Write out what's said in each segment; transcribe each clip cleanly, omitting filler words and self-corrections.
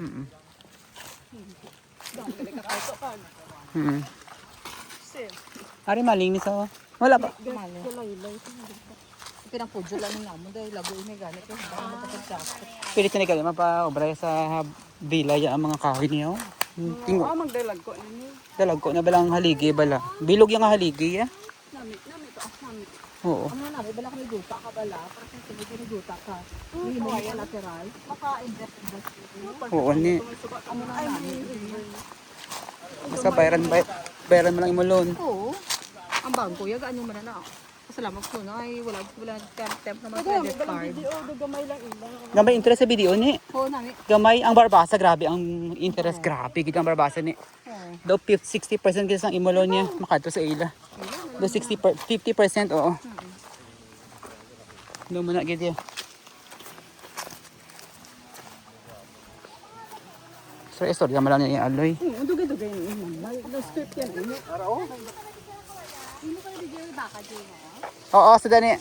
Mm. Dami ka kakautokan. Mm. Sim. Ari malinis ako. Wala pa. Galaylay. Pinapudyo lang nga mo dahil lago ini ganit ko. Baka matapagkakot. Pilit na kayo mapa-obra sa villa ya ang mga kahoy niyo. Tingo. Magdalag ko ini. Dalag ko na balang haligi bala. Bilog yung haligi ya. Namit to. Namit. Oo. Ano na, bala ka may duta ka bala. Para sa sige ka may duta ka. Hindi mo yung lateral. Maka-invest. Oo ni. Ano na namin. Basta bayaran mo lang yung loan. Oo. Ang bangko, yaga ano man na. Salamat ko na ay wala temp naman credit card. Gamay lang ilang. Gamay interest sa video ni. Oo nami. Gamay ang barbasa grabe ang interest grabe gid ang barbasa ni. Daw 60% gid ang imolo niya makadto sa ila. Daw 50% oo. Daw mo na gid ya. So istorya man lang ni Aloy. Dugay-dugay ni man. Na-script yan. Araw. Hindi ko yung baka dyan. Oo, sa dani.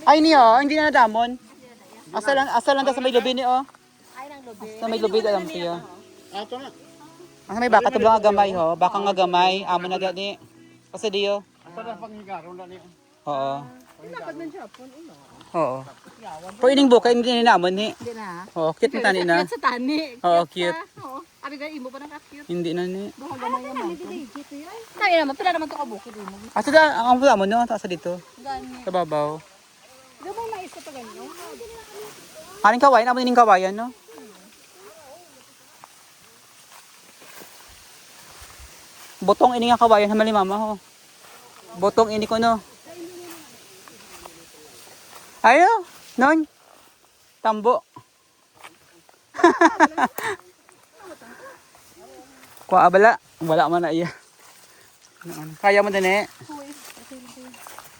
Ay niyo, hindi na nadamon. Asa lang ta sa may lubi ni oh. Ay nang lobe. Sa may lubi alam siya. Ato na. Asa may baka tublang nga gamay ho, baka nga gamay, amo na gani. Kasi diyo. Asa na panghigaro na niya. Oo. Dapat man Japon uno. Oo. Pero ining buka hindi na namon ni. Hindi na. Oo, cute ni tani na. Sa tani. Oo, cute. Oo. Abi ga imo pa nang cute. Hindi na ni. Baka gamay naman. Tayo naman pila naman to kabukid mo. Asa da ang pula mo no, asa dito. Gani. Sa babaw. Gamay na isa pa ganyo. Aning kawayan, amo ning kawayan no. Botong ini nga kawayan hamali mama ho. Botong ini ko no. Ayo, non. Tambo. Kuha abala, wala man na iya. Kaya mo din eh.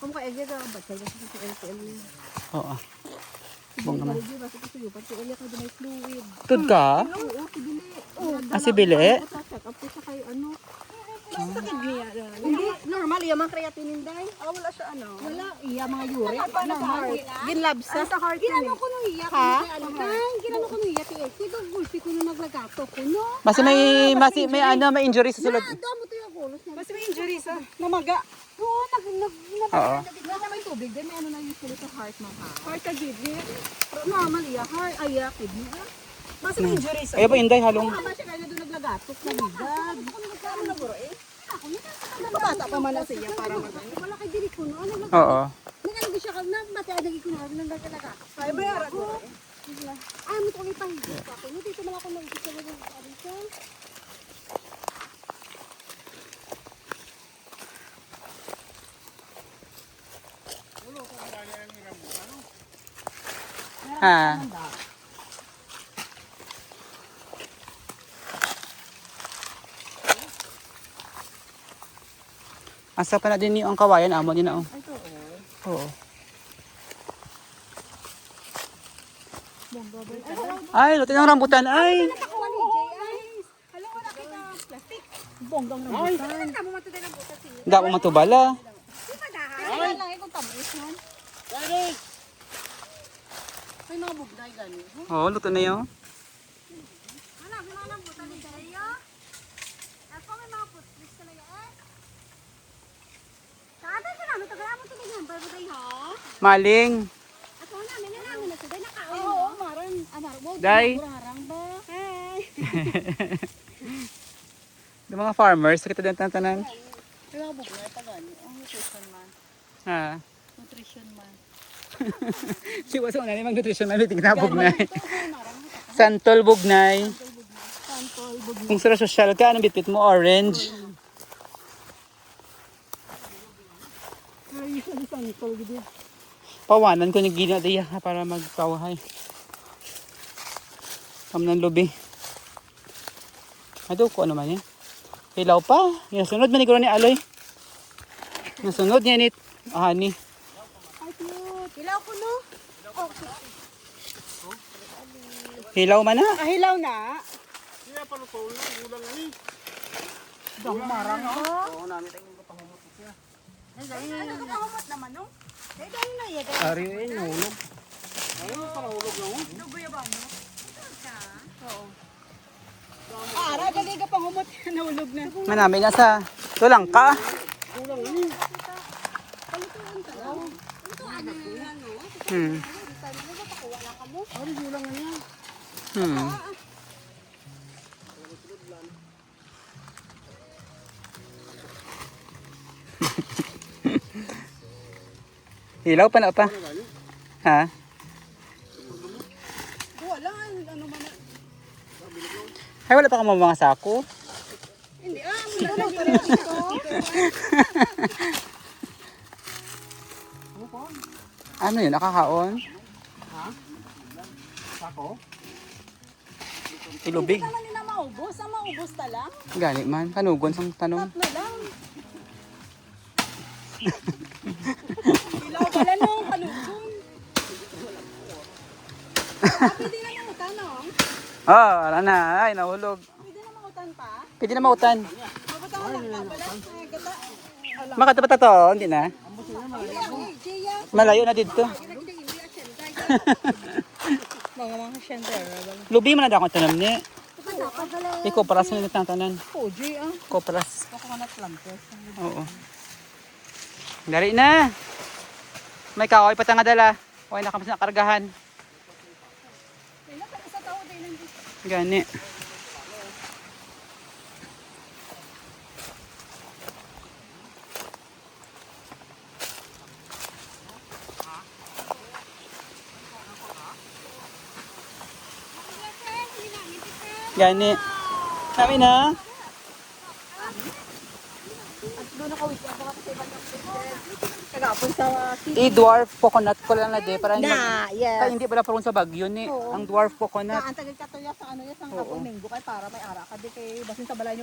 Kung ka egg ang batay kasi sa LTL. Oo. Bong naman. Di ba sa tuyo pati ulit ka may fluid. Tud ka? Oo, kibili. Oo. Asi bili? Check up ko sa kay ano. Sakit niya. Hindi, normal iya mga creatinine dai. Wala siya ano. Wala iya mga uric. Normal. Ginlab sa heart. Ginano ko nung iya. Ha? Ginano ko nung iya ti. Kudo gulpi ko nung naglagato ko no. Mas may ano, may injury sa sulod. Damo to yung kulos. Mas may injury sa namaga. Oo, Oo. nasa may tubig din. May ano na usually sa heart mo ha. Heart ka kidney. Normal iya. Heart ay kidney. Mas may injury sa. Ayo po inday halong. Tama siya kaya doon naglagatok na ligad. Ano na bro eh? Bata pa man na siya para magano. Wala kay diri ko no. Oo. Nagano siya na mati adagi ko na naglagatok. Ay bayara ko. Ay mo to ipahiga ako. Dito man ako nag-isa na dito. Ha. Asa pa na din yung kawayan amo ni na oh. Oo. Ay, lutin ang rambutan ay. Bonggang rambutan. Tama mo to din rambutan siya. Da mo matubala. Ay lang ikong tamis man. Ay mga bugnay gani. Oo, luto na yun. Anak, mga rambutan din tayo. Ako may mga putris talaga eh. Kada ka namin tagala mo tuloy ng barbuday ha. Maling. Ako namin na tuloy nakaon. Oo, maran. Mo. Day. Harang ba? Hi. Yung mga farmers, kita din tanan. Ay mga bugnay pa gani. Ang nutrition man. Ha. Nutrition man. Siwa sa unani mag-nutrition na tingnan bugnay. Santol bugnay. Santol bugnay. Kung sa social ka, anong bitbit mo? Orange. Ay, santol gid. Pawanan ko ni Gina diya para magkawahay. Kamnan lubi. Ado ko ano man yan. Hilaw pa. Nasunod man ni Aloy. Nasunod niya ni Ani. Ay, cute. Hilaw ko no. Hilaw man na. Hilaw na. Siya pa luto yung ulang ani. Dang marang oh. Oo, namin tayo kapahumot siya. Ano ka pahumot naman no? Eh, dahil na iya. Ari yun, hulog. Ayun, para hulog lang. Dugo ya ba no? ka pangumot, nahulog na. Manami na sa tulang ka. Kulang gani. Hmm. Ari kulang gani yan. Hmm. Hilaw pa na pa. Ha? Wala, ano man na. Ay, wala pa ka mga sako. Hindi, wala na dito. Ano yun? Nakakaon? Sako. Ilubig. Naman nila maubos, ang maubos ta lang. Gani man. Kanugon sang tanong. Tatlo lang. Ilaw pala nung kalugon. Pwede na mangutan, no? Oh, wala na. Ay, nahulog. Pwede na mangutan pa? Pwede na mautan. Magutan ka lang ka pala. Ay, gata. Makatapat to, hindi na. Jaya. Malayo na dito. Mga siyempre. Lubi man na akong tanam ni. Kopras na nagtatanan. Oh, Jaya. Kopras. Ako ka na-plampers. Oo. Dari na. May kahoy pa nga dala. Okay na kamas na kargahan. Isa tao din lang dito. Gani. Gani. Kami na. Doon nakawit ako kasi ibang kagapon sa I-dwarf coconut ko lang na de para hindi Na, yes. Ay, hindi pala parang sa Bagyo ni. Oo. Ang dwarf coconut. Ang tagal ka to ya sa ano ya sa kapong minggo kay para may ara ka di kay basin sa balay nyo